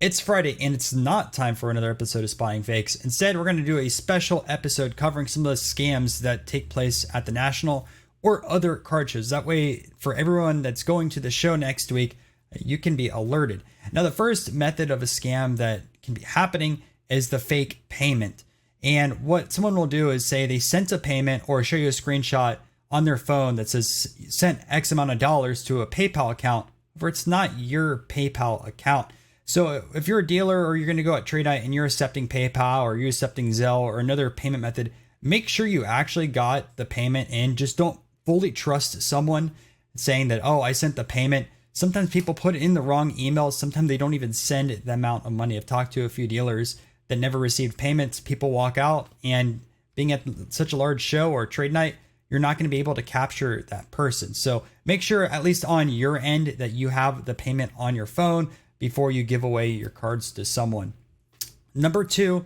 It's Friday and it's not time for another episode of Spotting Fakes. Instead, we're going to do a special episode covering some of the scams that take place at the National or other card shows. That way, for everyone that's going to the show next week, you can be alerted. Now, the first method of a scam that can be happening is the fake payment. And what someone will do is say they sent a payment or show you a screenshot on their phone that says sent X amount of dollars to a PayPal account, where it's not your PayPal account. So if you're a dealer or you're going to go at trade night and you're accepting PayPal or you're accepting Zelle or another payment method, make sure you actually got the payment in. Just don't fully trust someone saying that, oh, I sent the payment. Sometimes people put in the wrong emails. Sometimes they don't even send the amount of money. I've talked to a few dealers that never received payments. People walk out, and being at such a large show or trade night, you're not going to be able to capture that person. So make sure, at least on your end, that you have the payment on your phone before you give away your cards to someone. Number two,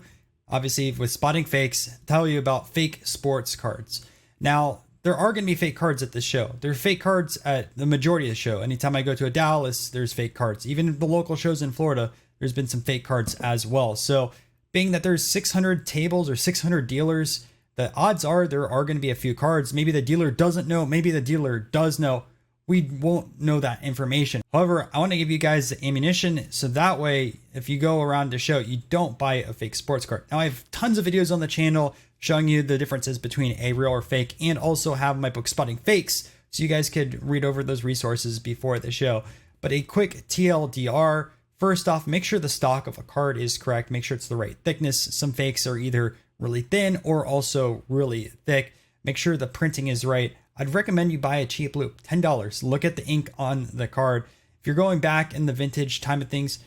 obviously with spotting fakes, tell you about fake sports cards. Now, there are going to be fake cards at this show. There are fake cards at the majority of the show. Anytime I go to a Dallas, there's fake cards. Even the local shows in Florida, there's been some fake cards as well. So being that there's 600 tables or 600 dealers, the odds are there are going to be a few cards. Maybe the dealer doesn't know. Maybe the dealer does know. We won't know that information. However, I want to give you guys the ammunition so that way, if you go around the show, you don't buy a fake sports card. Now, I have tons of videos on the channel showing you the differences between a real or fake, and also have my book Spotting Fakes, so you guys could read over those resources before the show. But a quick TLDR, first off, make sure the stock of a card is correct. Make sure it's the right thickness. Some fakes are either really thin or also really thick. Make sure the printing is right. I'd recommend you buy a cheap loop, $10. Look at the ink on the card. If you're going back in the vintage time of things,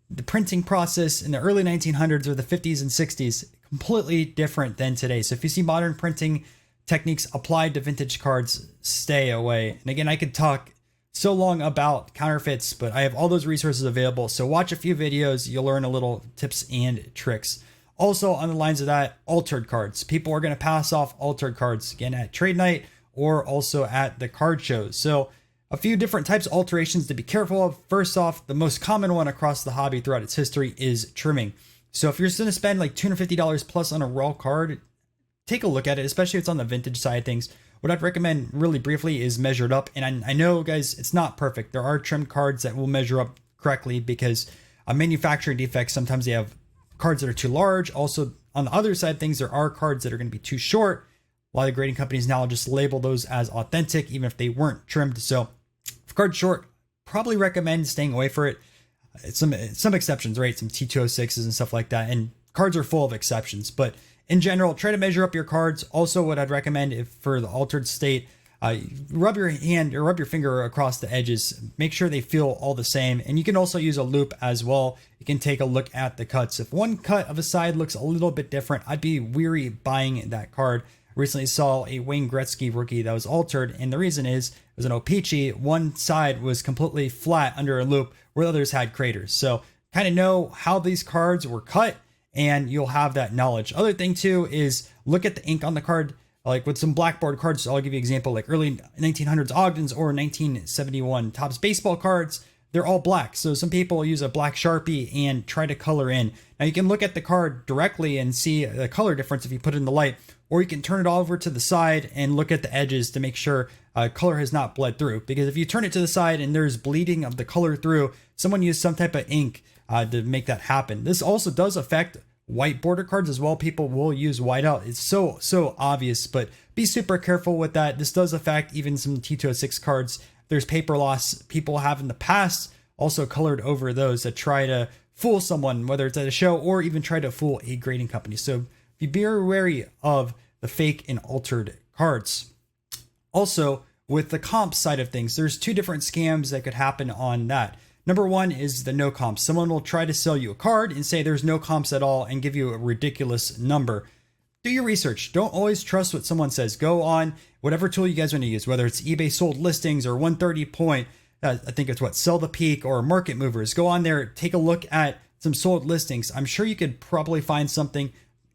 the printing process in the early 1900s or the 50s and 60s, completely different than today. So if you see modern printing techniques applied to vintage cards, stay away. And again, I could talk so long about counterfeits, but I have all those resources available. So watch a few videos, you'll learn a little tips and tricks. Also, on the lines of that, altered cards. People are going to pass off altered cards again at trade night or also at the card shows. So a few different types of alterations to be careful of. First off, the most common one across the hobby throughout its history is trimming. So if you're going to spend like $250 plus on a raw card, take a look at it, especially if it's on the vintage side of things. What I'd recommend really briefly is measured up. And I know, guys, it's not perfect. There are trimmed cards that will measure up correctly because manufacturing defects, sometimes they have cards that are too large. Also, on the other side of things, there are cards that are going to be too short. A lot of grading companies now just label those as authentic, even if they weren't trimmed. So if card's short, probably recommend staying away for it. Some exceptions, right? Some T206s and stuff like that. And cards are full of exceptions. But in general, try to measure up your cards. Also, what I'd recommend if for the altered state, rub your hand or rub your finger across the edges. Make sure they feel all the same. And you can also use a loop as well. You can take a look at the cuts. If one cut of a side looks a little bit different, I'd be weary buying that card. Recently saw a Wayne Gretzky rookie that was altered, and the reason is it was an O-Pee-Chee. One side was completely flat under a loop where the others had craters. So kind of know how these cards were cut, and you'll have that knowledge. Other thing too is look at the ink on the card. Like with some blackboard cards, I'll give you an example, like early 1900s Ogdens or 1971 Topps baseball cards. They're all black. So some people use a black Sharpie and try to color in. Now you can look at the card directly and see the color difference if you put it in the light, or you can turn it all over to the side and look at the edges to make sure color has not bled through. Because if you turn it to the side and there's bleeding of the color through, someone used some type of ink to make that happen. This also does affect white border cards as well. People will use whiteout. It's so obvious, but be super careful with that. This does affect even some T206 cards. There's paper loss. People have in the past also colored over those that try to fool someone, whether it's at a show or even try to fool a grading company. So be very wary of the fake and altered cards. Also, with the comp side of things, there's two different scams that could happen on that. Number one is the no comps. Someone will try to sell you a card and say there's no comps at all and give you a ridiculous number. Do your research. Don't always trust what someone says. Go on whatever tool you guys want to use, whether it's eBay sold listings or 130 point, I think it's what, Sell the Peak or Market Movers. Go on there, take a look at some sold listings. I'm sure you could probably find something.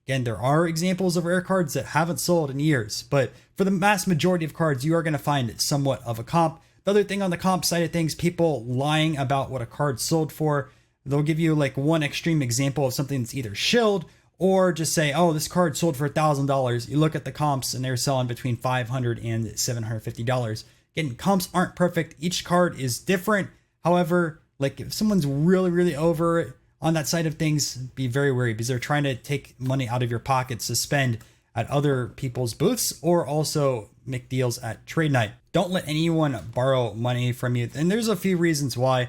Again, there are examples of rare cards that haven't sold in years, but for the vast majority of cards, you are going to find somewhat of a comp. The other thing on the comp side of things, people lying about what a card sold for. they'll give you like one extreme example of something that's either shilled or just say, oh, this card sold for $1,000. You look at the comps and they're selling between $500 and $750. Again, comps aren't perfect. Each card is different. However, like if someone's really, really over on that side of things, be very wary because they're trying to take money out of your pockets to spend at other people's booths or also make deals at trade night. Don't let anyone borrow money from you. And there's a few reasons why.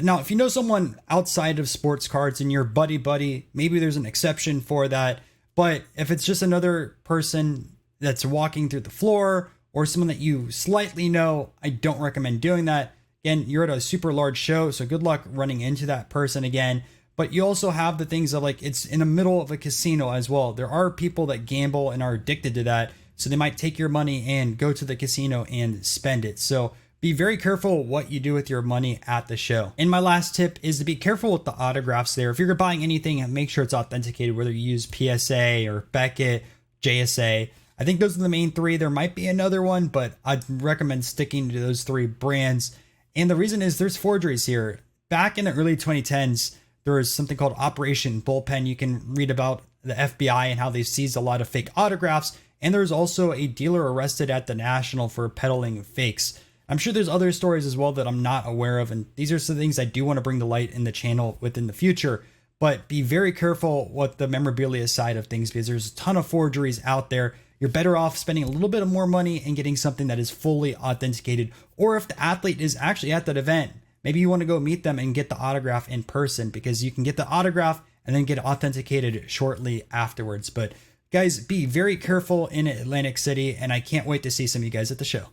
Now, if you know someone outside of sports cards and you're buddy, maybe there's an exception for that. But if it's just another person that's walking through the floor or someone that you slightly know, I don't recommend doing that. Again, you're at a super large show, so good luck running into that person again. But you also have the things of like, it's in the middle of a casino as well. There are people that gamble and are addicted to that. So they might take your money and go to the casino and spend it. So be very careful what you do with your money at the show. And my last tip is to be careful with the autographs there. If you're buying anything, make sure it's authenticated, whether you use PSA or Beckett, JSA. I think those are the main three. There might be another one, but I'd recommend sticking to those three brands. And the reason is there's forgeries here. Back in the early 2010s, there was something called Operation Bullpen. You can read about the FBI and how they seized a lot of fake autographs. And there's also a dealer arrested at the National for peddling fakes. I'm sure there's other stories as well that I'm not aware of. And these are some things I do want to bring to light in the channel within the future. But be very careful with the memorabilia side of things because there's a ton of forgeries out there. You're better off spending a little bit of more money and getting something that is fully authenticated. Or if the athlete is actually at that event, maybe you want to go meet them and get the autograph in person because you can get the autograph and then get authenticated shortly afterwards. But guys, be very careful in Atlantic City, and I can't wait to see some of you guys at the show.